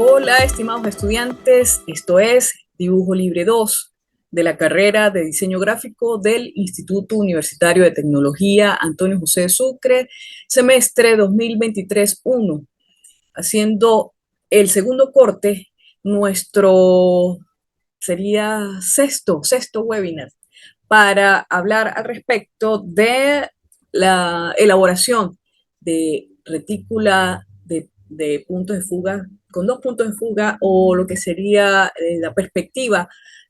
Hola, estimados estudiantes, esto es Dibujo Libre 2 de la carrera de Diseño Gráfico del Instituto Universitario de Tecnología Antonio José de Sucre, semestre 2023-1, haciendo el segundo corte, nuestro sería sexto webinar para hablar al respecto de la elaboración de retícula de puntos de fuga con dos puntos de fuga o lo que sería la perspectiva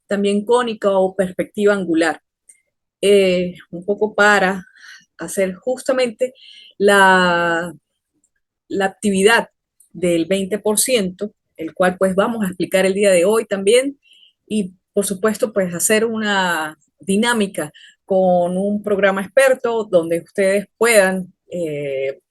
también cónica o perspectiva angular. Un poco para hacer justamente la, la actividad del 20%, el cual pues vamos a explicar el día de hoy también, y por supuesto pues hacer una dinámica con un programa experto donde ustedes puedan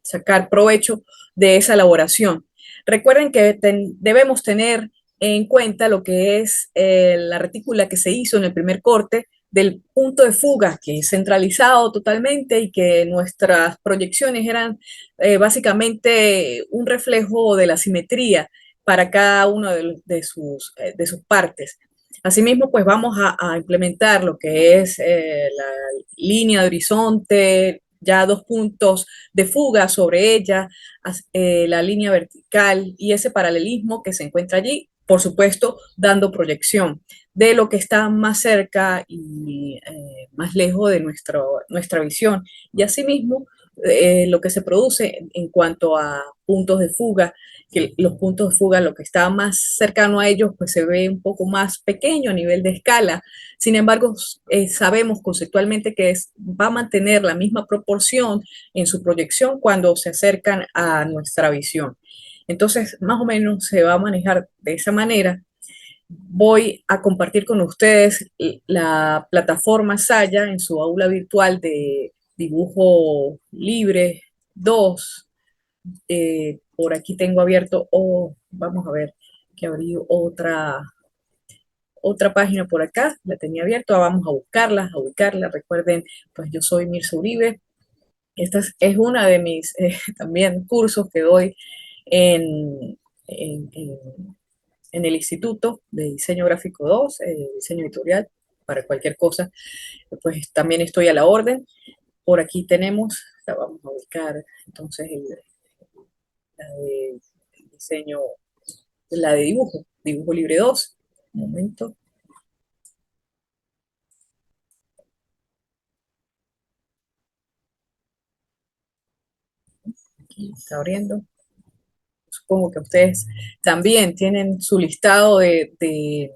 sacar provecho de esa elaboración. Recuerden que debemos tener en cuenta lo que es la retícula que se hizo en el primer corte del punto de fuga, que es centralizado totalmente y que nuestras proyecciones eran básicamente un reflejo de la simetría para cada una de sus partes. Asimismo, pues vamos a implementar lo que es la línea de horizonte, ya dos puntos de fuga sobre ella, la línea vertical y ese paralelismo que se encuentra allí, por supuesto, dando proyección de lo que está más cerca y más lejos de nuestra visión. Y asimismo, lo que se produce en cuanto a puntos de fuga, que los puntos de fuga, lo que está más cercano a ellos, pues se ve un poco más pequeño a nivel de escala. Sin embargo, sabemos conceptualmente que va a mantener la misma proporción en su proyección cuando se acercan a nuestra visión. Entonces, más o menos se va a manejar de esa manera. Voy a compartir con ustedes la plataforma Saya en su aula virtual de dibujo libre 2. Por aquí tengo abierto, vamos a ver que abrí otra página por acá, la tenía abierta, vamos a ubicarla. Recuerden, pues yo soy Mirza Uribe. Esta es una de mis también cursos que doy en, en, en, en el Instituto de Diseño Gráfico 2, diseño editorial, para cualquier cosa, pues también estoy a la orden. Por aquí tenemos, la vamos a ubicar entonces la de diseño, la de dibujo libre 2. Un momento, aquí está abriendo. Supongo que ustedes también tienen su listado de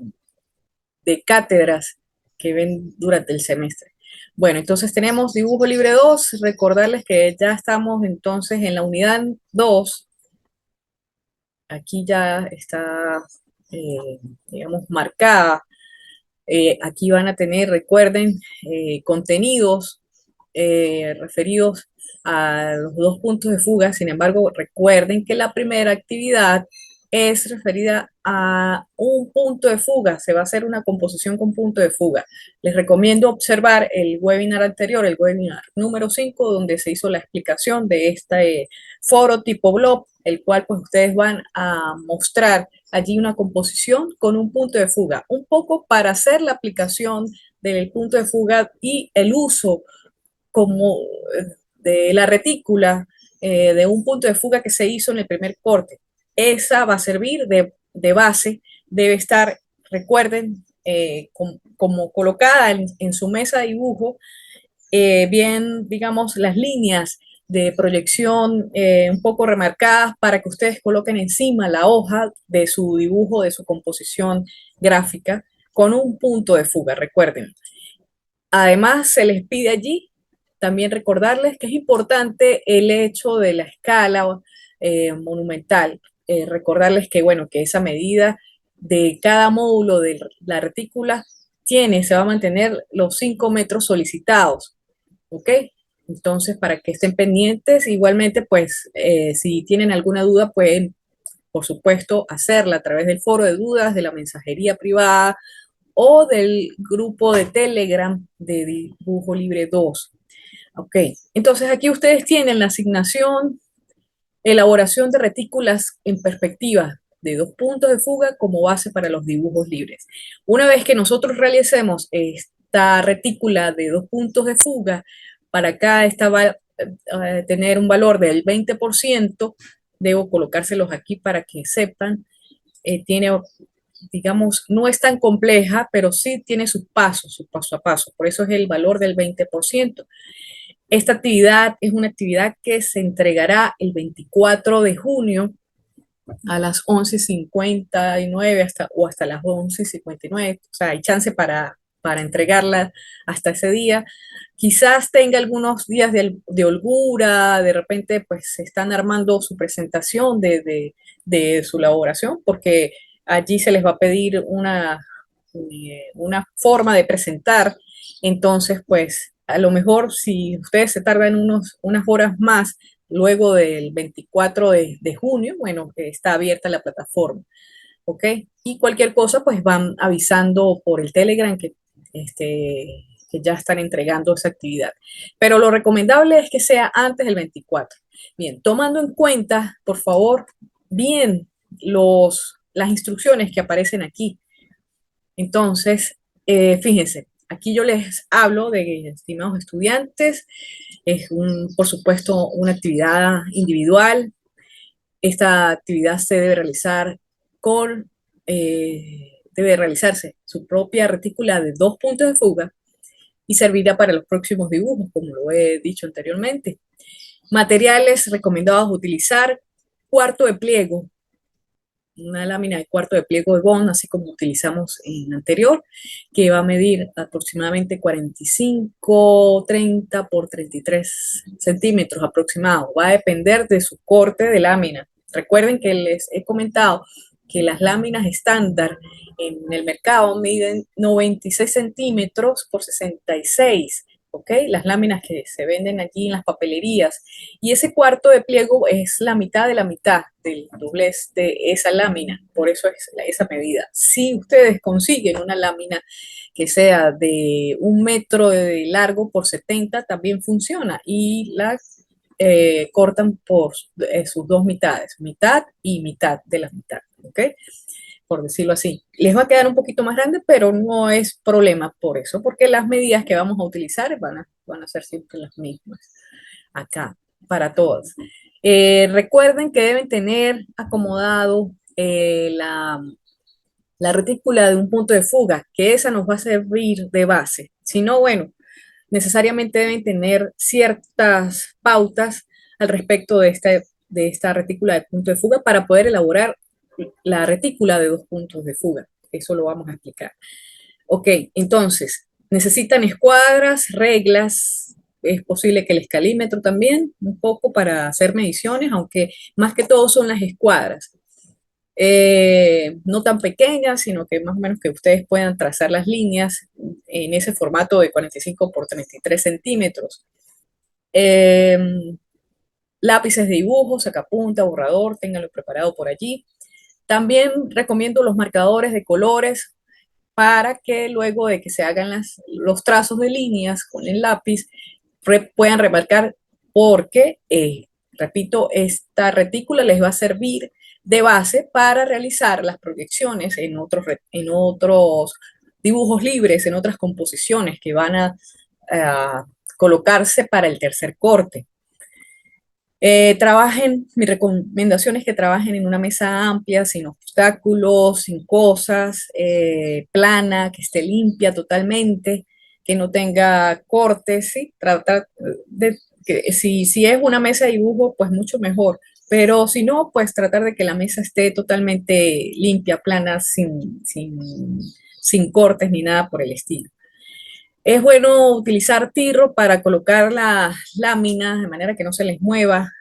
cátedras que ven durante el semestre. Bueno, entonces tenemos dibujo libre 2. Recordarles que ya estamos entonces en la unidad 2. Aquí ya está, digamos, marcada. Aquí van a tener, recuerden, contenidos referidos a los dos puntos de fuga. Sin embargo, recuerden que la primera actividad es referida a un punto de fuga. Se va a hacer una composición con punto de fuga. Les recomiendo observar el webinar anterior, el webinar número 5, donde se hizo la explicación de este foro tipo blob, el cual pues ustedes van a mostrar allí una composición con un punto de fuga, un poco para hacer la aplicación del punto de fuga y el uso como de la retícula de un punto de fuga que se hizo en el primer corte. Esa va a servir de base, debe estar, recuerden, como colocada en su mesa de dibujo, bien, digamos, las líneas de proyección un poco remarcadas para que ustedes coloquen encima la hoja de su dibujo, de su composición gráfica, con un punto de fuga, recuerden. Además, se les pide allí también recordarles que es importante el hecho de la escala monumental. Recordarles que, bueno, que esa medida de cada módulo de la retícula se va a mantener los 5 metros solicitados, ¿ok? Entonces, para que estén pendientes, igualmente, pues, si tienen alguna duda, pueden, por supuesto, hacerla a través del foro de dudas, de la mensajería privada o del grupo de Telegram de Dibujo Libre 2. Ok, entonces aquí ustedes tienen la asignación, elaboración de retículas en perspectiva de 2 puntos de fuga como base para los dibujos libres. Una vez que nosotros realicemos esta retícula de 2 puntos de fuga, para acá esta va a tener un valor del 20%, debo colocárselos aquí para que sepan, tiene, digamos, no es tan compleja, pero sí tiene sus pasos, su paso a paso, por eso es el valor del 20%. Esta actividad es una actividad que se entregará el 24 de junio a las 11:59 hasta las 11:59, o sea, hay chance para entregarla hasta ese día. Quizás tenga algunos días de holgura, de repente pues se están armando su presentación de su elaboración, porque allí se les va a pedir una forma de presentar. Entonces pues a lo mejor si ustedes se tardan unas horas más luego del 24 de junio, bueno, está abierta la plataforma, ¿ok? Y cualquier cosa, pues van avisando por el Telegram que ya están entregando esa actividad. Pero lo recomendable es que sea antes del 24. Bien, tomando en cuenta, por favor, bien las instrucciones que aparecen aquí. Entonces, fíjense, aquí yo les hablo de, estimados estudiantes, por supuesto, una actividad individual. Esta actividad se debe realizar debe realizarse su propia retícula de 2 puntos de fuga y servirá para los próximos dibujos, como lo he dicho anteriormente. Materiales recomendados utilizar: cuarto de pliego, una lámina de cuarto de pliego de bond, así como utilizamos en la anterior, que va a medir aproximadamente 45, 30 por 33 centímetros aproximado. Va a depender de su corte de lámina. Recuerden que les he comentado que las láminas estándar en el mercado miden 96 centímetros por 66, ¿ok? Las láminas que se venden allí en las papelerías. Y ese cuarto de pliego es la mitad de la mitad del doblez de esa lámina, por eso es esa medida. Si ustedes consiguen una lámina que sea de 1 metro de largo por 70, también funciona, y la cortan por sus dos mitades, mitad y mitad de la mitad, ¿ok? Por decirlo así. Les va a quedar un poquito más grande, pero no es problema por eso, porque las medidas que vamos a utilizar van a ser siempre las mismas acá para todos. Recuerden que deben tener acomodado la retícula de un punto de fuga, que esa nos va a servir de base. Si no, bueno, necesariamente deben tener ciertas pautas al respecto de esta retícula de punto de fuga para poder elaborar la retícula de 2 puntos de fuga. Eso lo vamos a explicar. Ok, entonces, necesitan escuadras, reglas, es posible que el escalímetro también, un poco para hacer mediciones, aunque más que todo son las escuadras. No tan pequeñas, sino que más o menos que ustedes puedan trazar las líneas en ese formato de 45 por 33 centímetros. Lápices de dibujo, sacapunta, borrador, ténganlo preparado por allí. También recomiendo los marcadores de colores para que luego de que se hagan los trazos de líneas con el lápiz puedan remarcar, porque, repito, esta retícula les va a servir de base para realizar las proyecciones en otros dibujos libres, en otras composiciones que van a colocarse para el tercer corte. Mi recomendación es que trabajen en una mesa amplia, sin obstáculos, sin cosas, plana, que esté limpia totalmente, que no tenga cortes, ¿sí? Tratar de que si es una mesa de dibujo, pues mucho mejor, pero si no, pues tratar de que la mesa esté totalmente limpia, plana, sin cortes ni nada por el estilo. Es bueno utilizar tirro para colocar las láminas de manera que no se les mueva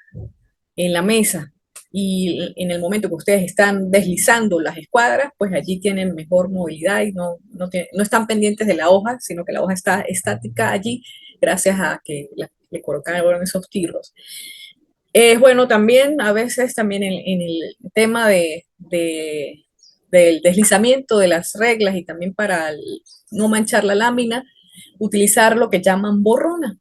en la mesa, y en el momento que ustedes están deslizando las escuadras, pues allí tienen mejor movilidad y no están pendientes de la hoja, sino que la hoja está estática allí gracias a que le colocaron esos tirros. Es bueno también, a veces también en el tema del deslizamiento de las reglas y también para no manchar la lámina, utilizar lo que llaman borrona.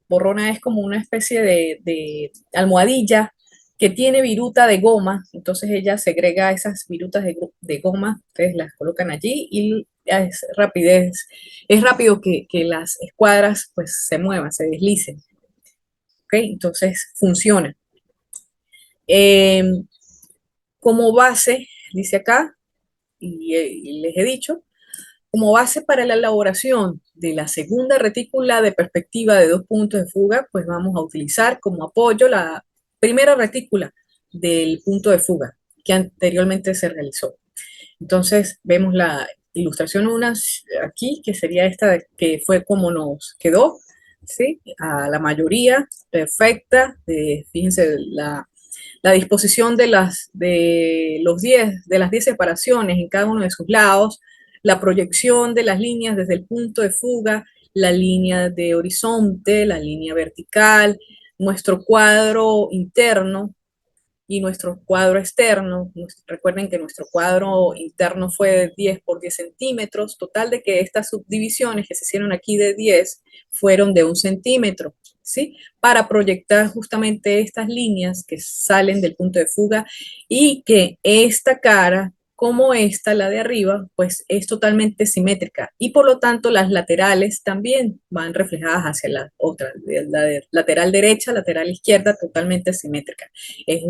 Borrona es como una especie de almohadilla que tiene viruta de goma, entonces ella segrega esas virutas de goma, ustedes las colocan allí y es rápido que las escuadras pues se muevan, se deslicen, ¿ok? Entonces funciona. Eh, como base, dice acá, y les he dicho, como base para la elaboración de la segunda retícula de perspectiva de dos puntos de fuga, pues vamos a utilizar como apoyo la primera retícula del punto de fuga que anteriormente se realizó. Entonces vemos la ilustración unas aquí, que sería esta, que fue como nos quedó, ¿sí? A la mayoría perfecta, fíjense la disposición de las 10 separaciones en cada uno de sus lados, la proyección de las líneas desde el punto de fuga, la línea de horizonte, la línea vertical, nuestro cuadro interno y nuestro cuadro externo. Recuerden que nuestro cuadro interno fue de 10 por 10 centímetros, total de que estas subdivisiones que se hicieron aquí de 10 fueron de 1 centímetro, ¿sí? Para proyectar justamente estas líneas que salen del punto de fuga y que esta cara, como esta, la de arriba, pues es totalmente simétrica y por lo tanto las laterales también van reflejadas hacia la otra, la lateral derecha, lateral izquierda, totalmente simétrica. Es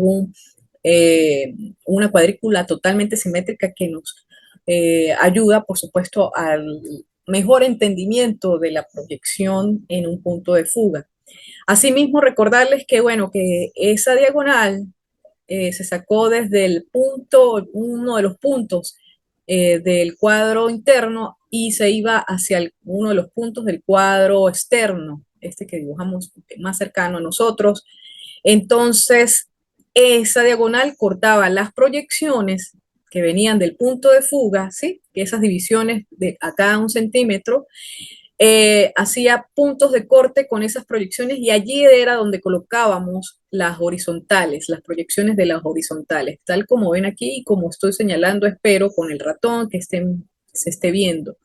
una cuadrícula totalmente simétrica que nos ayuda, por supuesto, al mejor entendimiento de la proyección en un punto de fuga. Asimismo, recordarles que, bueno, que esa diagonal se sacó desde el punto, uno de los puntos del cuadro interno y se iba hacia uno de los puntos del cuadro externo, este que dibujamos más cercano a nosotros. Entonces, esa diagonal cortaba las proyecciones que venían del punto de fuga, ¿sí? Que esas divisiones de a cada 1 centímetro, hacía puntos de corte con esas proyecciones y allí era donde colocábamos las horizontales, las proyecciones de las horizontales, tal como ven aquí y como estoy señalando, espero con el ratón que se esté viendo.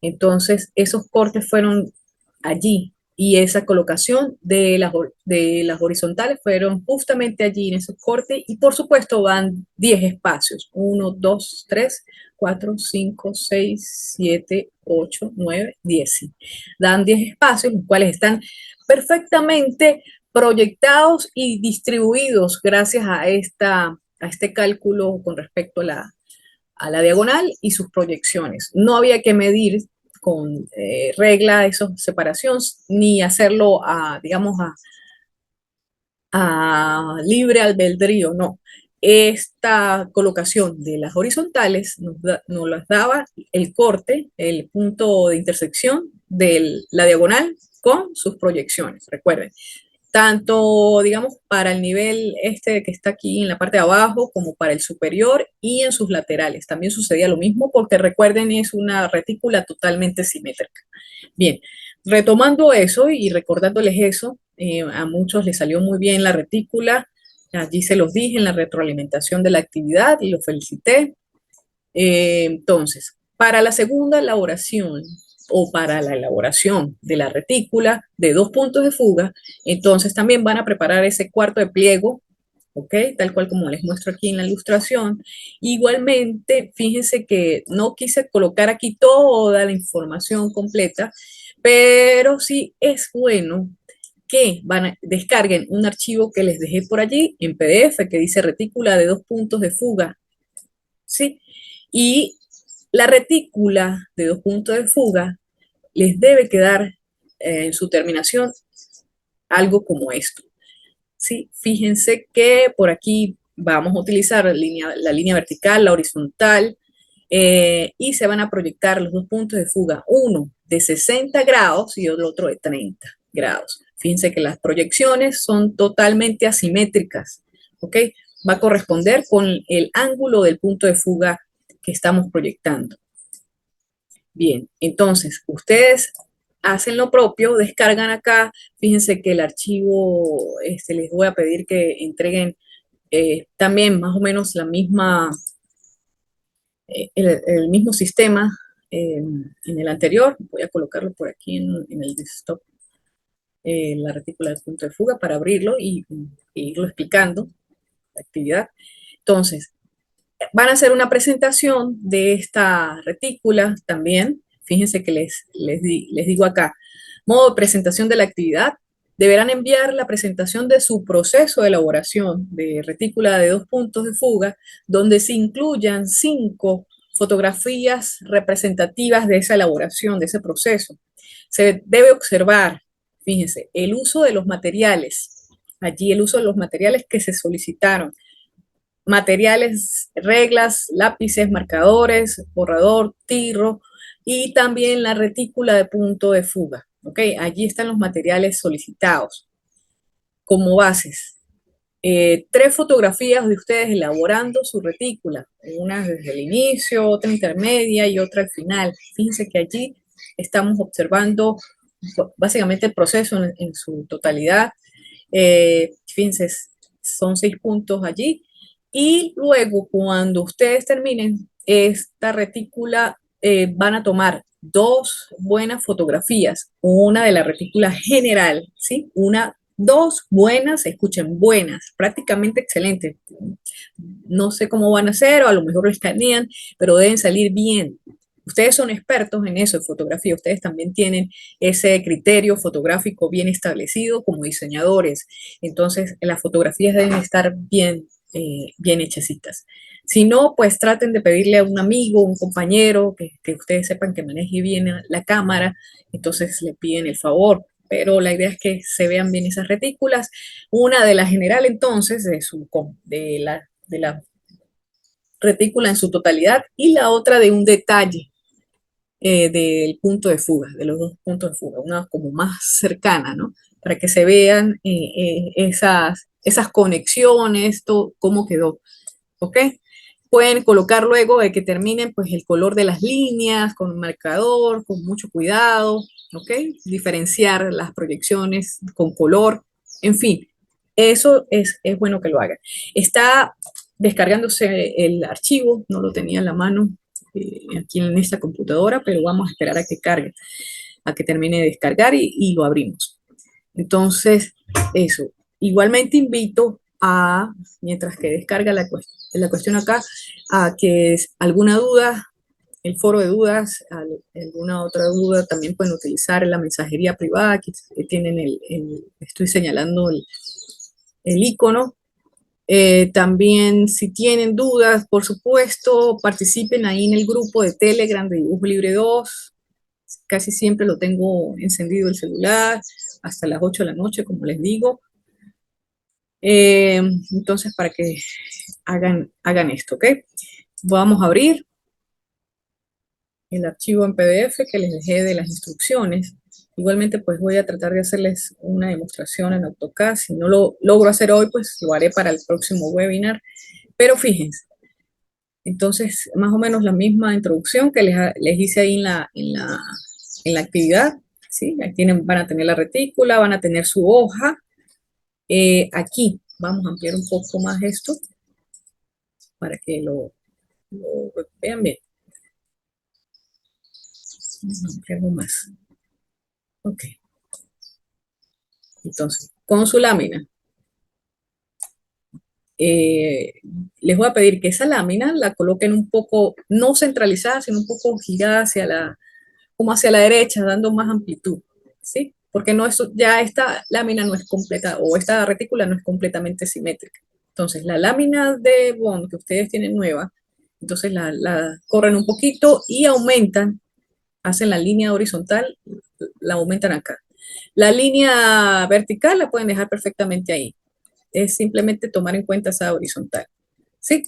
Entonces, esos cortes fueron allí y esa colocación de las horizontales fueron justamente allí en esos cortes y por supuesto van 10 espacios, 1, 2, 3, 4, 5, 6, 7, 8, 9, 10. Sí. Dan 10 espacios, los cuales están perfectamente proyectados y distribuidos gracias a este cálculo con respecto a la diagonal y sus proyecciones. No había que medir con regla esa separación ni hacerlo digamos, a libre albedrío, no. Esta colocación de las horizontales nos las daba el corte, el punto de intersección de la diagonal con sus proyecciones. Recuerden, tanto, digamos, para el nivel este que está aquí en la parte de abajo, como para el superior y en sus laterales. También sucedía lo mismo porque recuerden, es una retícula totalmente simétrica. Bien, retomando eso y recordándoles eso, a muchos les salió muy bien la retícula, allí se los dije en la retroalimentación de la actividad y los felicité. Entonces, para la segunda elaboración o para la elaboración de la retícula de dos puntos de fuga, entonces también van a preparar ese cuarto de pliego, ¿ok? Tal cual como les muestro aquí en la ilustración. Igualmente, fíjense que no quise colocar aquí toda la información completa, pero sí es bueno que descarguen un archivo que les dejé por allí en PDF que dice retícula de dos puntos de fuga, ¿sí? Y la retícula de dos puntos de fuga les debe quedar en su terminación algo como esto. ¿Sí? Fíjense que por aquí vamos a utilizar la línea vertical, la horizontal, y se van a proyectar los dos puntos de fuga, uno de 60 grados y el otro de 30 grados. Fíjense que las proyecciones son totalmente asimétricas, ¿ok? Va a corresponder con el ángulo del punto de fuga que estamos proyectando. Bien, entonces ustedes hacen lo propio, descargan acá, fíjense que el archivo, les voy a pedir que entreguen también más o menos el mismo sistema en el anterior. Voy a colocarlo por aquí en el desktop, la retícula del punto de fuga para abrirlo y irlo explicando. la actividad. Entonces, van a hacer una presentación de esta retícula también. Fíjense que les digo acá, modo de presentación de la actividad. Deberán enviar la presentación de su proceso de elaboración de retícula de 2 puntos de fuga, donde se incluyan 5 fotografías representativas de esa elaboración, de ese proceso. Se debe observar, fíjense, el uso de los materiales, allí el uso de los materiales que se solicitaron, materiales, reglas, lápices, marcadores, borrador, tirro y también la retícula de punto de fuga. ¿Ok? Allí están los materiales solicitados como bases. 3 fotografías de ustedes elaborando su retícula, una desde el inicio, otra intermedia y otra al final. Fíjense que allí estamos observando básicamente el proceso en su totalidad. Fíjense, son 6 puntos allí. Y luego, cuando ustedes terminen esta retícula, van a tomar 2 buenas fotografías, una de la retícula general, ¿sí? 2 buenas, escuchen, buenas, prácticamente excelentes. No sé cómo van a hacer, o a lo mejor lo escanean, pero deben salir bien. Ustedes son expertos en eso, en fotografía. Ustedes también tienen ese criterio fotográfico bien establecido como diseñadores. Entonces, las fotografías deben estar bien hechecitas. Si no, pues traten de pedirle a un amigo, un compañero, que ustedes sepan que maneje bien la cámara. Entonces, le piden el favor. Pero la idea es que se vean bien esas retículas. Una de la general, entonces, de la retícula en su totalidad, y la otra de un detalle del punto de fuga, de los 2 puntos de fuga, una como más cercana, ¿no? Para que se vean esas conexiones, todo, cómo quedó, ¿ok? Pueden colocar luego de que terminen, pues el color de las líneas, con un marcador, con mucho cuidado, ¿ok? Diferenciar las proyecciones con color, en fin, eso es bueno que lo hagan. Está descargándose el archivo, no lo tenía en la mano aquí en esta computadora, pero vamos a esperar a que cargue, a que termine de descargar y lo abrimos. Entonces, eso. Igualmente invito a, mientras que descarga la cuestión acá, a que alguna duda, el foro de dudas, alguna otra duda, también pueden utilizar la mensajería privada, aquí tienen estoy señalando el icono. También si tienen dudas, por supuesto, participen ahí en el grupo de Telegram de Dibujo Libre 2. Casi siempre lo tengo encendido el celular hasta las 8 de la noche, como les digo. Entonces, para que hagan esto, ¿ok? Vamos a abrir el archivo en PDF que les dejé de las instrucciones. Igualmente, pues voy a tratar de hacerles una demostración en AutoCAD. Si no lo logro hacer hoy, pues lo haré para el próximo webinar. Pero fíjense, entonces, más o menos la misma introducción que les hice ahí en la actividad, ¿sí? Ahí van a tener la retícula, van a tener su hoja. Aquí vamos a ampliar un poco más esto para que lo vean bien. Vamos a ampliarlo más. Ok. Entonces, con su lámina, les voy a pedir que esa lámina la coloquen un poco, no centralizada, sino un poco girada como hacia la derecha, dando más amplitud, ¿sí? Porque ya esta lámina no es completa, o esta retícula no es completamente simétrica. Entonces, la lámina de bond que ustedes tienen nueva, entonces la corren un poquito y aumentan, hacen la línea horizontal, la aumentan acá. La línea vertical la pueden dejar perfectamente ahí. Es simplemente tomar en cuenta esa horizontal, ¿sí?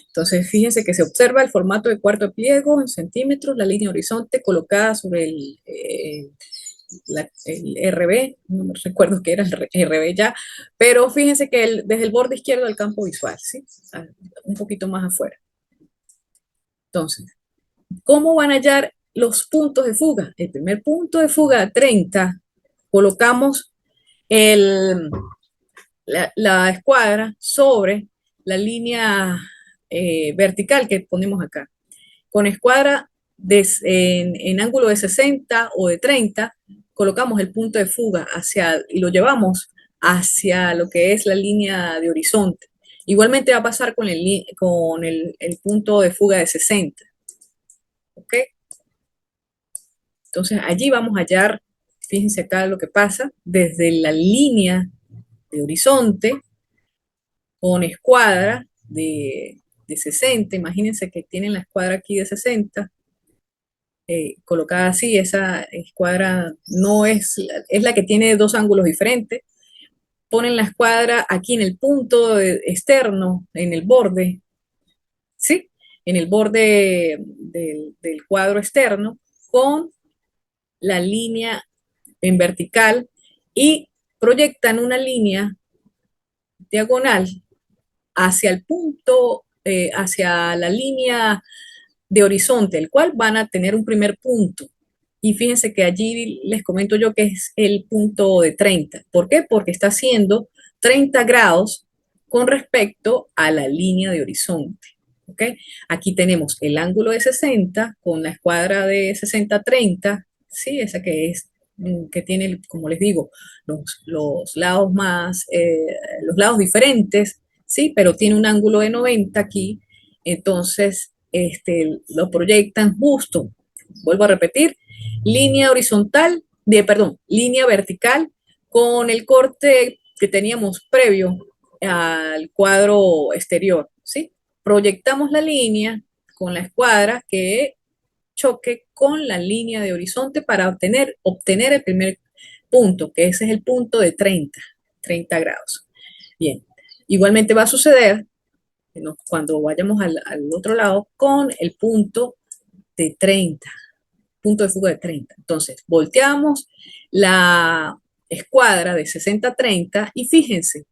Entonces, fíjense que se observa el formato de cuarto de pliego en centímetros, la línea horizonte colocada sobre el RB, no me recuerdo qué era el RB ya, pero fíjense que desde el borde izquierdo del campo visual, ¿sí? Un poquito más afuera. Entonces, ¿cómo van a hallar los puntos de fuga? El primer punto de fuga, 30, colocamos la escuadra sobre la línea vertical que ponemos acá. Con escuadra en ángulo de 60 o de 30, colocamos el punto de fuga y lo llevamos hacia lo que es la línea de horizonte. Igualmente va a pasar con el punto de fuga de 60. ¿Ok? Entonces allí vamos a hallar, fíjense acá lo que pasa, desde la línea de horizonte con escuadra de 60, imagínense que tienen la escuadra aquí de 60, colocada así, esa escuadra no es, es la que tiene dos ángulos diferentes, ponen la escuadra aquí en el punto externo, en el borde, ¿sí? En el borde del cuadro externo, con la línea en vertical y proyectan una línea diagonal hacia el punto, hacia la línea de horizonte, el cual van a tener un primer punto. Y fíjense que allí les comento yo que es el punto de 30. ¿Por qué? Porque está haciendo 30 grados con respecto a la línea de horizonte. ¿Ok? Aquí tenemos el ángulo de 60 con la escuadra de 60-30, ¿sí? Esa que es que tiene, como les digo, los lados más, los lados diferentes, ¿sí? Pero tiene un ángulo de 90 aquí, entonces lo proyectan justo, vuelvo a repetir, línea horizontal, perdón, línea vertical con el corte que teníamos previo al cuadro exterior, ¿sí? Proyectamos la línea con la escuadra que choque con la línea de horizonte para obtener el primer punto, que ese es el punto de 30 grados. Bien, igualmente va a suceder cuando vayamos al otro lado con el punto de 30, punto de fuga de 30. Entonces, volteamos la escuadra de 60-30 y fíjense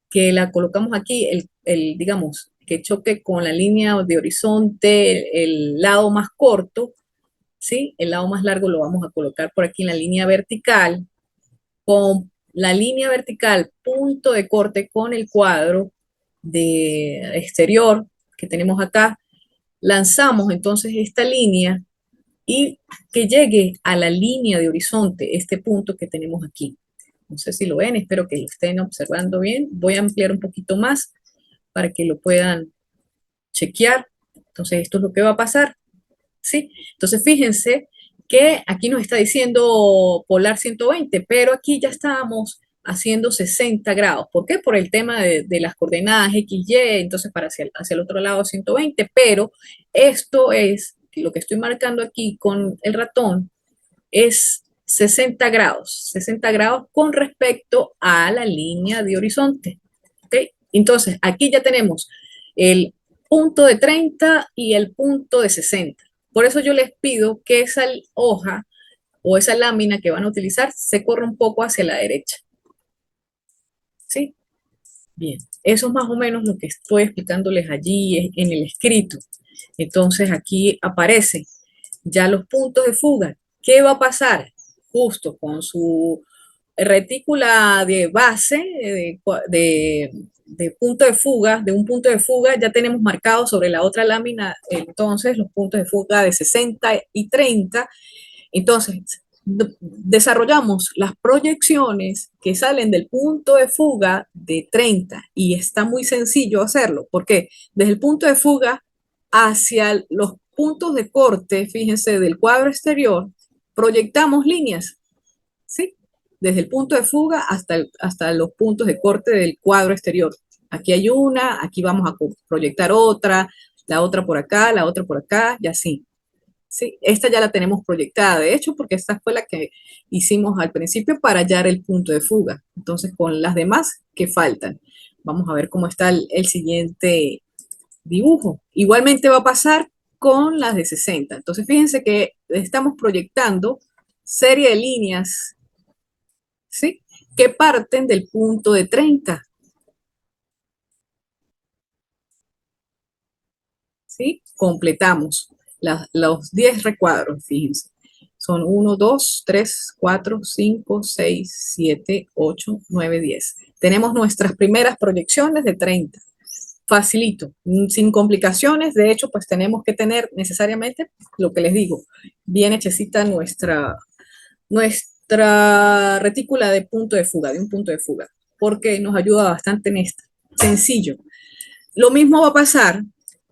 que la colocamos aquí, digamos, que choque con la línea de horizonte, el lado más corto, ¿sí? El lado más largo lo vamos a colocar por aquí en la línea vertical, con la línea vertical, punto de corte con el cuadro de exterior que tenemos acá, lanzamos entonces esta línea y que llegue a la línea de horizonte, este punto que tenemos aquí. No sé si lo ven, espero que lo estén observando bien. Voy a ampliar un poquito más para que lo puedan chequear. Entonces, esto es lo que va a pasar, ¿sí? Entonces, fíjense que aquí nos está diciendo polar 120, pero aquí ya estábamos haciendo 60 grados. ¿Por qué? Por el tema de las coordenadas X, Y, entonces para hacia el otro lado 120, pero esto es, lo que estoy marcando aquí con el ratón, es 60 grados con respecto a la línea de horizonte. ¿Okay? Entonces, aquí ya tenemos el punto de 30 y el punto de 60. Por eso yo les pido que esa hoja o esa lámina que van a utilizar se corra un poco hacia la derecha. ¿Sí? Bien, eso es más o menos lo que estoy explicándoles allí en el escrito. Entonces aquí aparecen ya los puntos de fuga. ¿Qué va a pasar? Justo con su retícula de base de punto de fuga, de un punto de fuga, ya tenemos marcado sobre la otra lámina entonces los puntos de fuga de 60 y 30. Entonces, desarrollamos las proyecciones que salen del punto de fuga de 30 y está muy sencillo hacerlo, porque desde el punto de fuga hacia los puntos de corte, fíjense, del cuadro exterior, proyectamos líneas, ¿sí? Desde el punto de fuga hasta los puntos de corte del cuadro exterior. Aquí hay una, aquí vamos a proyectar otra, la otra por acá, la otra por acá, y así. Sí, esta ya la tenemos proyectada, de hecho, porque esta fue la que hicimos al principio para hallar el punto de fuga. Entonces, con las demás que faltan, vamos a ver cómo está el siguiente dibujo. Igualmente va a pasar con las de 60. Entonces, fíjense que estamos proyectando serie de líneas, ¿sí? Que parten del punto de 30, ¿sí? Completamos los 10 recuadros, fíjense. Son 1, 2, 3, 4, 5, 6, 7, 8, 9, 10. Tenemos nuestras primeras proyecciones de 30. Facilito, sin complicaciones. De hecho, pues tenemos que tener necesariamente lo que les digo, bien hechecita nuestra retícula de punto de fuga, de un punto de fuga, porque nos ayuda bastante en esto. Sencillo. Lo mismo va a pasar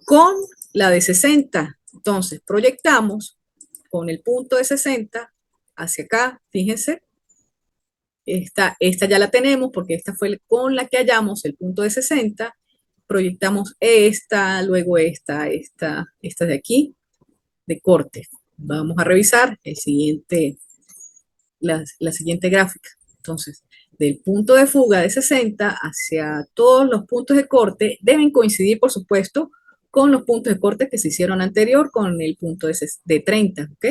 con la de 60. Entonces, proyectamos con el punto de 60 hacia acá, fíjense, esta ya la tenemos porque esta fue con la que hallamos el punto de 60, proyectamos esta, luego esta de aquí, de corte. Vamos a revisar la siguiente gráfica. Entonces, del punto de fuga de 60 hacia todos los puntos de corte deben coincidir, por supuesto, con los puntos de corte que se hicieron anterior con el punto de 30, ¿ok?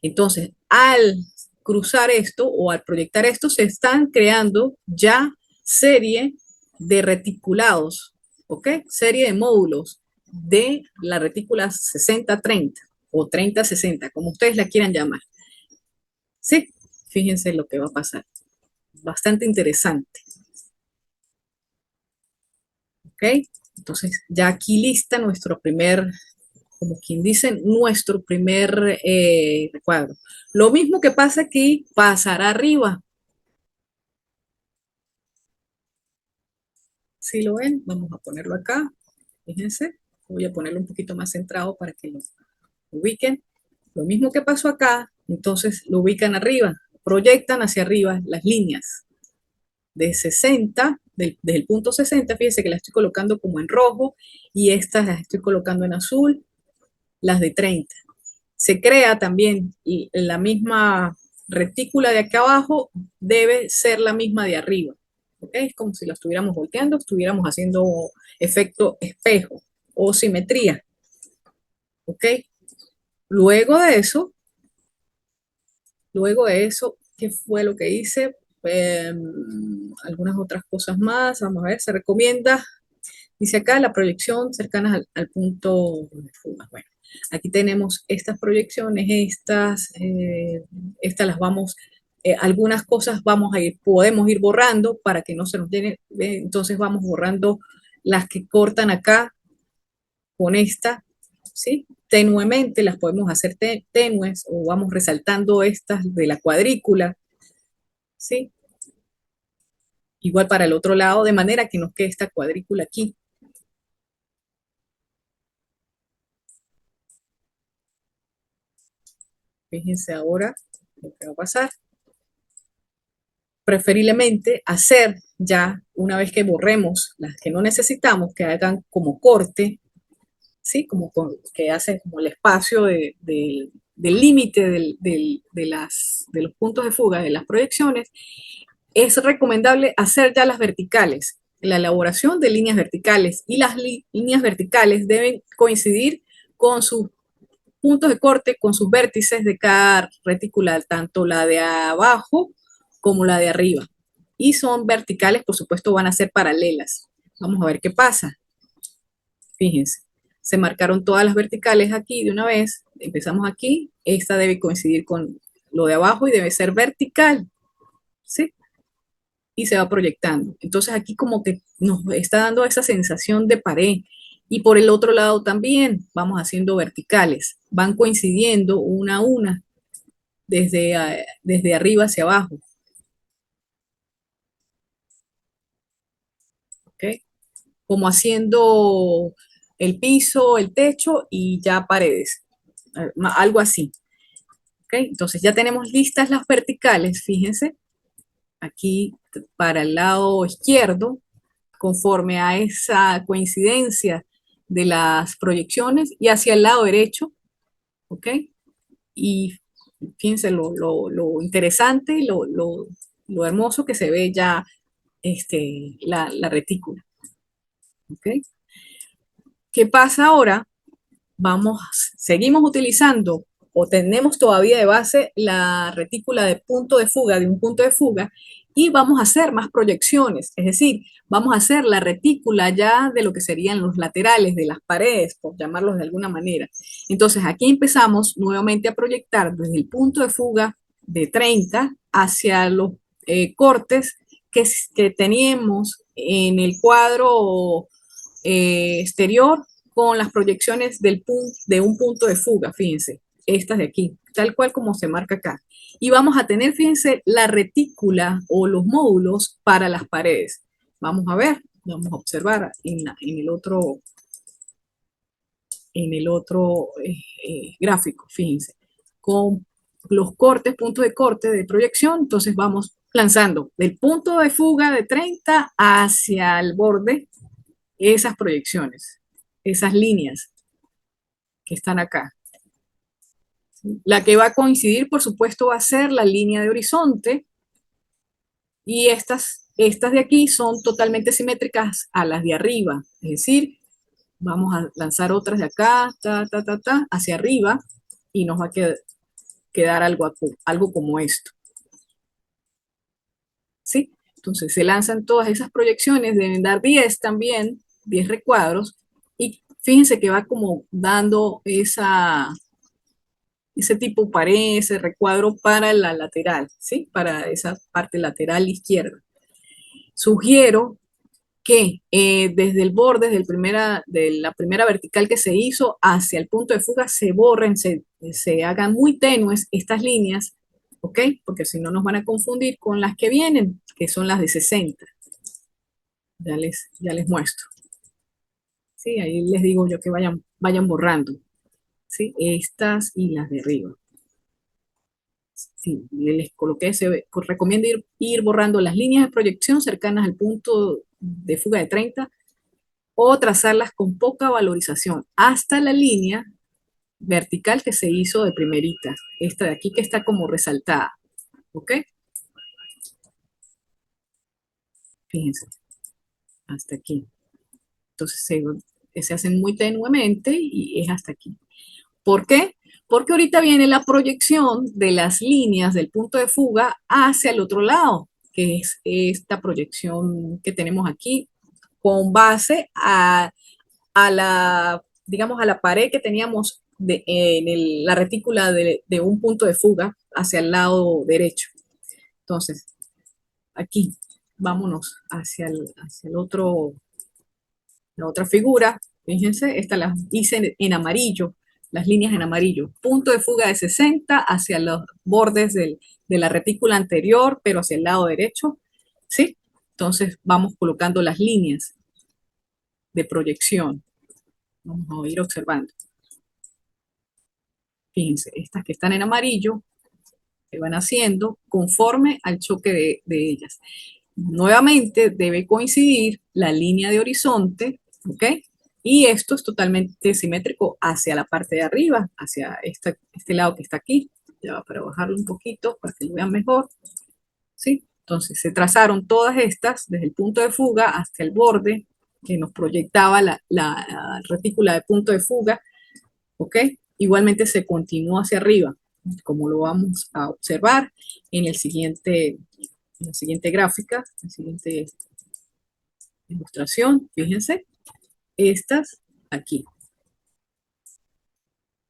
Entonces, al cruzar esto o al proyectar esto, se están creando ya serie de reticulados, ¿ok? Serie de módulos de la retícula 60-30 o 30-60, como ustedes la quieran llamar. Sí, fíjense lo que va a pasar. Bastante interesante. ¿Ok? Entonces, ya aquí lista nuestro primer, como quien dice, nuestro primer recuadro. Lo mismo que pasa aquí, pasará arriba. Si lo ven, vamos a ponerlo acá. Fíjense, voy a ponerlo un poquito más centrado para que lo ubiquen. Lo mismo que pasó acá, entonces lo ubican arriba, proyectan hacia arriba las líneas de 60, desde el punto 60, fíjense que las estoy colocando como en rojo y estas las estoy colocando en azul, las de 30. Se crea también la misma retícula de acá abajo, debe ser la misma de arriba. ¿Okay? Es como si lo estuviéramos volteando, estuviéramos haciendo efecto espejo o simetría. ¿Ok? Luego de eso, ¿qué fue lo que hice? Algunas otras cosas más, vamos a ver, se recomienda, dice acá, la proyección cercana al punto de fuga. Bueno, aquí tenemos estas proyecciones, estas las vamos, algunas cosas podemos ir borrando para que no se nos llene, entonces vamos borrando las que cortan acá con esta, ¿sí? Tenuemente las podemos hacer tenues o vamos resaltando estas de la cuadrícula, ¿sí? Igual para el otro lado, de manera que nos quede esta cuadrícula aquí. Fíjense ahora lo que va a pasar. Preferiblemente hacer ya, una vez que borremos las que no necesitamos, que hagan como corte, ¿sí? Que hacen como el espacio del límite de los puntos de fuga, de las proyecciones, es recomendable hacer ya las verticales, la elaboración de líneas verticales, y las líneas verticales deben coincidir con sus puntos de corte, con sus vértices de cada retícula, tanto la de abajo como la de arriba. Y son verticales, por supuesto, van a ser paralelas. Vamos a ver qué pasa. Fíjense, se marcaron todas las verticales aquí de una vez. Empezamos aquí, esta debe coincidir con lo de abajo y debe ser vertical, ¿sí? Y se va proyectando. Entonces aquí como que nos está dando esa sensación de pared. Y por el otro lado también vamos haciendo verticales. Van coincidiendo una a una desde arriba hacia abajo. ¿Ok? Como haciendo el piso, el techo y ya paredes. Algo así. ¿Ok? Entonces ya tenemos listas las verticales, fíjense. Aquí para el lado izquierdo, conforme a esa coincidencia de las proyecciones, y hacia el lado derecho, ¿ok? Y fíjense lo interesante, lo hermoso que se ve ya la retícula, ¿ok? ¿Qué pasa ahora? Seguimos utilizando o tenemos todavía de base la retícula de punto de fuga, de un punto de fuga, y vamos a hacer más proyecciones, es decir, vamos a hacer la retícula ya de lo que serían los laterales de las paredes, por llamarlos de alguna manera. Entonces aquí empezamos nuevamente a proyectar desde el punto de fuga de 30 hacia los cortes que teníamos en el cuadro exterior con las proyecciones de un punto de fuga, fíjense, estas de aquí, tal cual como se marca acá. Y vamos a tener, fíjense, la retícula o los módulos para las paredes. Vamos a ver Vamos a observar en el otro gráfico, fíjense, con los cortes, puntos de corte de proyección, entonces vamos lanzando del punto de fuga de 30 hacia el borde esas proyecciones, esas líneas que están acá. La que va a coincidir, por supuesto, va a ser la línea de horizonte, y estas de aquí son totalmente simétricas a las de arriba, es decir, vamos a lanzar otras de acá, hacia arriba, y nos va a quedar algo como esto, ¿sí? Entonces se lanzan todas esas proyecciones, deben dar 10 también, 10 recuadros, y fíjense que va como dando ese tipo pared, ese recuadro para la lateral, ¿sí? Para esa parte lateral izquierda. Sugiero que desde el borde, de la primera vertical que se hizo hacia el punto de fuga, se borren, se hagan muy tenues estas líneas, ¿ok? Porque si no nos van a confundir con las que vienen, que son las de 60. Ya les muestro. ¿Sí? Ahí les digo yo que vayan borrando, ¿sí? Estas y las de arriba. Sí, les coloqué, recomiendo ir borrando las líneas de proyección cercanas al punto de fuga de 30, o trazarlas con poca valorización hasta la línea vertical que se hizo de primerita, esta de aquí que está como resaltada, ¿ok? Fíjense, hasta aquí. Entonces se hacen muy tenuemente y es hasta aquí. ¿Por qué? Porque ahorita viene la proyección de las líneas del punto de fuga hacia el otro lado, que es esta proyección que tenemos aquí, con base a la, digamos, a la pared que teníamos la retícula de un punto de fuga hacia el lado derecho. Entonces, aquí, vámonos hacia el otro, la otra figura. Fíjense, esta la hice en amarillo, las líneas en amarillo. Punto de fuga de 60 hacia los bordes de la retícula anterior, pero hacia el lado derecho, ¿sí? Entonces, vamos colocando las líneas de proyección. Vamos a ir observando. Fíjense, estas que están en amarillo se van haciendo conforme al choque de ellas. Nuevamente debe coincidir la línea de horizonte, ¿ok? Y esto es totalmente simétrico hacia la parte de arriba, hacia este lado que está aquí. Ya va para bajarlo un poquito para que lo vean mejor, ¿sí? Entonces se trazaron todas estas desde el punto de fuga hasta el borde que nos proyectaba la retícula de punto de fuga, ¿ok? Igualmente se continuó hacia arriba, como lo vamos a observar en la siguiente gráfica, la siguiente ilustración. Fíjense, estas aquí,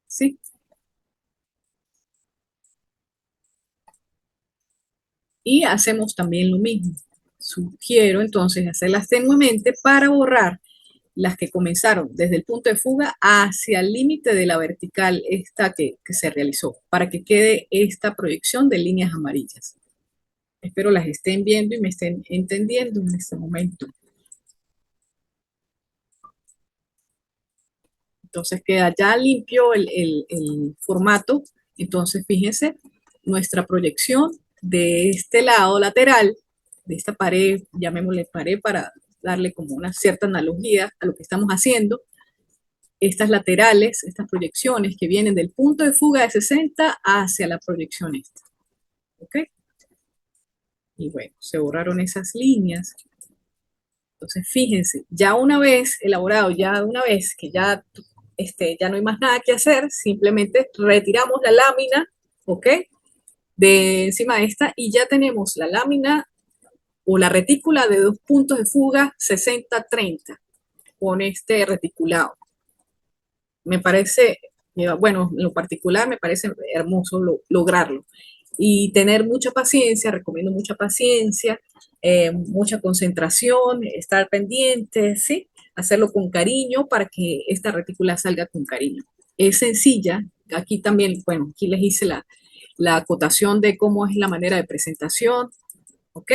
¿sí? Y hacemos también lo mismo. Sugiero entonces hacerlas tenuemente para borrar las que comenzaron desde el punto de fuga hacia el límite de la vertical esta que se realizó, para que quede esta proyección de líneas amarillas. Espero las estén viendo y me estén entendiendo en este momento. Entonces queda ya limpio el formato. Entonces fíjense, nuestra proyección de este lado lateral, de esta pared, llamémosle pared para darle como una cierta analogía a lo que estamos haciendo. Estas laterales, estas proyecciones que vienen del punto de fuga de 60 hacia la proyección esta. ¿Ok? Y bueno, se borraron esas líneas. Entonces, fíjense, ya una vez elaborado, ya una vez que ya no hay más nada que hacer, simplemente retiramos la lámina, ¿ok? De encima de esta, y ya tenemos la lámina o la retícula de dos puntos de fuga 60-30 con este reticulado. Me parece, bueno, en lo particular me parece hermoso lograrlo. Y tener mucha paciencia, recomiendo mucha paciencia, mucha concentración, estar pendiente, ¿sí? Hacerlo con cariño para que esta retícula salga con cariño. Es sencilla, aquí también, bueno, aquí les hice la acotación de cómo es la manera de presentación, ¿ok?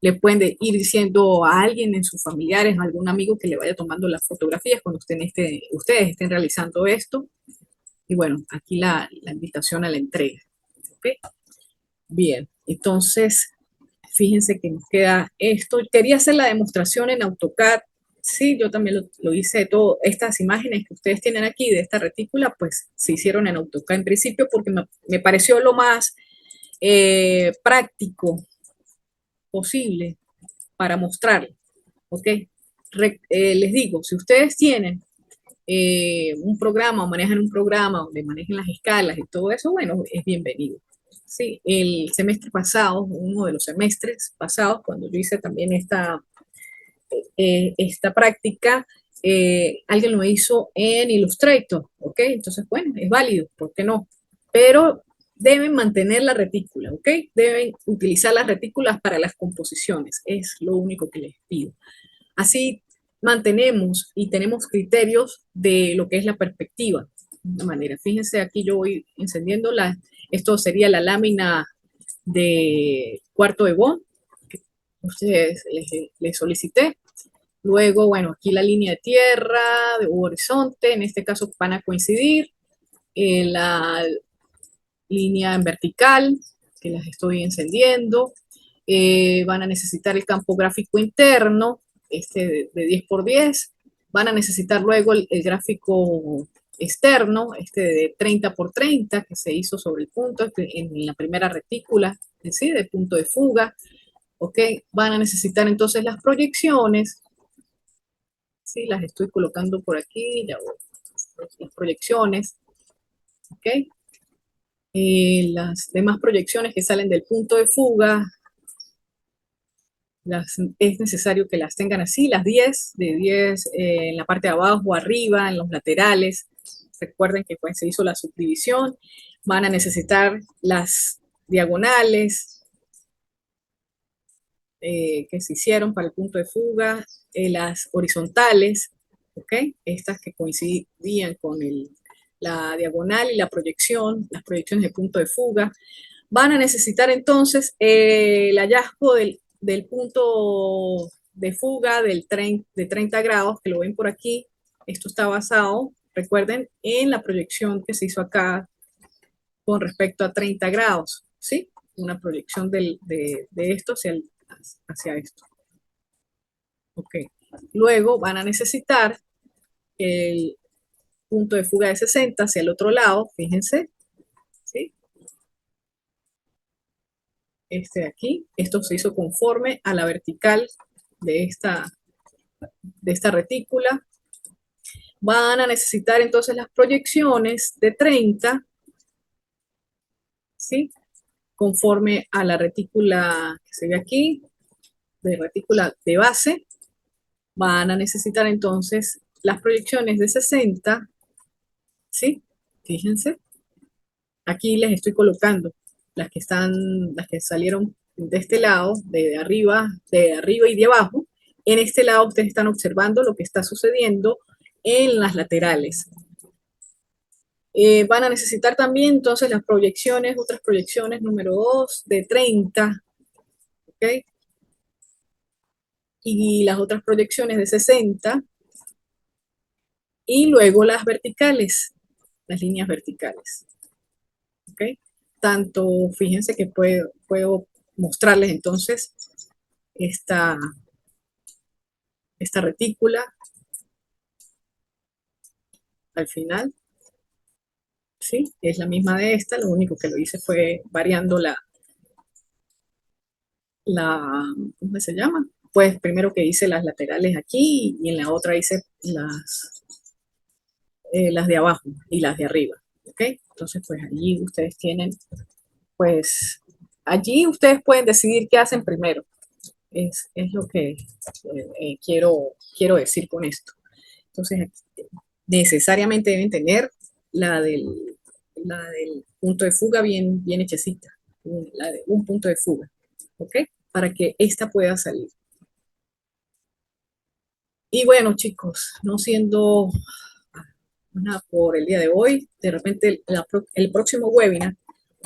le pueden ir diciendo a alguien en sus familiares, a algún amigo que le vaya tomando las fotografías cuando ustedes estén realizando esto. Y bueno, aquí la invitación a la entrega. ¿Okay? Bien, entonces, fíjense que nos queda esto. Quería hacer la demostración en AutoCAD. Sí, yo también lo hice todo. Estas imágenes que ustedes tienen aquí de esta retícula, pues se hicieron en AutoCAD en principio porque me pareció lo más práctico posible para mostrarlo. ¿Ok? Les digo, si ustedes tienen un programa o manejan un programa donde manejen las escalas y todo eso, bueno, es bienvenido. Sí, el semestre pasado, uno de los semestres pasados, cuando yo hice también esta práctica, alguien lo hizo en Illustrator, ¿ok? Entonces, bueno, es válido, ¿por qué no? Pero deben mantener la retícula, ¿ok? Deben utilizar las retículas para las composiciones, es lo único que les pido. Así mantenemos y tenemos criterios de lo que es la perspectiva. De una manera, fíjense, aquí yo voy encendiendo esto sería la lámina de cuarto de Bond, que ustedes les solicité. Luego, bueno, aquí la línea de tierra, de horizonte, en este caso van a coincidir. La línea en vertical, que las estoy encendiendo. Van a necesitar el campo gráfico interno, de 10 por 10. Van a necesitar luego el gráfico externo, de 30 por 30, que se hizo sobre el punto en la primera retícula, ¿sí? De punto de fuga. ¿Ok? Van a necesitar entonces las proyecciones. Sí, las estoy colocando por aquí, ya voy. Las proyecciones. ¿Ok? Las demás proyecciones que salen del punto de fuga, es necesario que las tengan así, las 10, de 10 en la parte de abajo, arriba, en los laterales. Recuerden que pues, se hizo la subdivisión. Van a necesitar las diagonales que se hicieron para el punto de fuga, las horizontales, ¿ok? Estas que coincidían con la diagonal y la proyección, las proyecciones de punto de fuga. Van a necesitar entonces el hallazgo del punto de fuga de 30 grados, que lo ven por aquí. Esto está basado, recuerden, en la proyección que se hizo acá con respecto a 30 grados, ¿sí? Una proyección de esto hacia esto. Ok. Luego van a necesitar el punto de fuga de 60 hacia el otro lado, fíjense, ¿sí? Este de aquí, esto se hizo conforme a la vertical de esta retícula. Van a necesitar entonces las proyecciones de 30, ¿sí? Conforme a la retícula que se ve aquí, de retícula de base. Van a necesitar entonces las proyecciones de 60, ¿sí? Fíjense. Aquí les estoy colocando las que salieron de este lado, de arriba y de abajo. En este lado ustedes están observando lo que está sucediendo en las laterales. Van a necesitar también entonces las proyecciones, otras proyecciones número 2 de 30, ¿ok? Y las otras proyecciones de 60, y luego las verticales, las líneas verticales, ¿ok? Tanto, fíjense que puedo mostrarles entonces esta, esta retícula al final, ¿sí? Es la misma de esta, lo único que lo hice fue variando ¿cómo se llama? Pues primero que hice las laterales aquí y en la otra hice las de abajo y las de arriba, ¿ok? Entonces, pues allí ustedes tienen, pues, allí ustedes pueden decidir qué hacen primero. Es lo que quiero decir con esto. Entonces, necesariamente deben tener la del, la del punto de fuga bien hechecita, la de un punto de fuga, ¿ok? Para que esta pueda salir. Y bueno, chicos, no siendo nada por el día de hoy, de repente el próximo webinar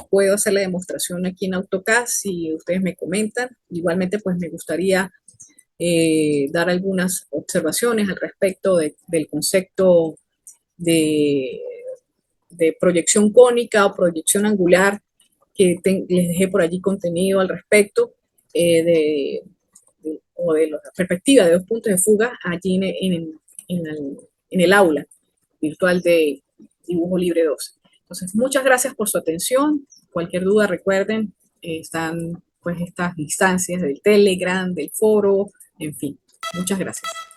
puedo hacer la demostración aquí en AutoCAD si ustedes me comentan. Igualmente, pues me gustaría dar algunas observaciones al respecto del concepto de, de proyección cónica o proyección angular, que les dejé por allí contenido al respecto, o de la perspectiva de dos puntos de fuga allí en el aula virtual de Dibujo Libre 2. Entonces, muchas gracias por su atención. Cualquier duda, recuerden, están pues estas instancias del Telegram, del foro, en fin. Muchas gracias.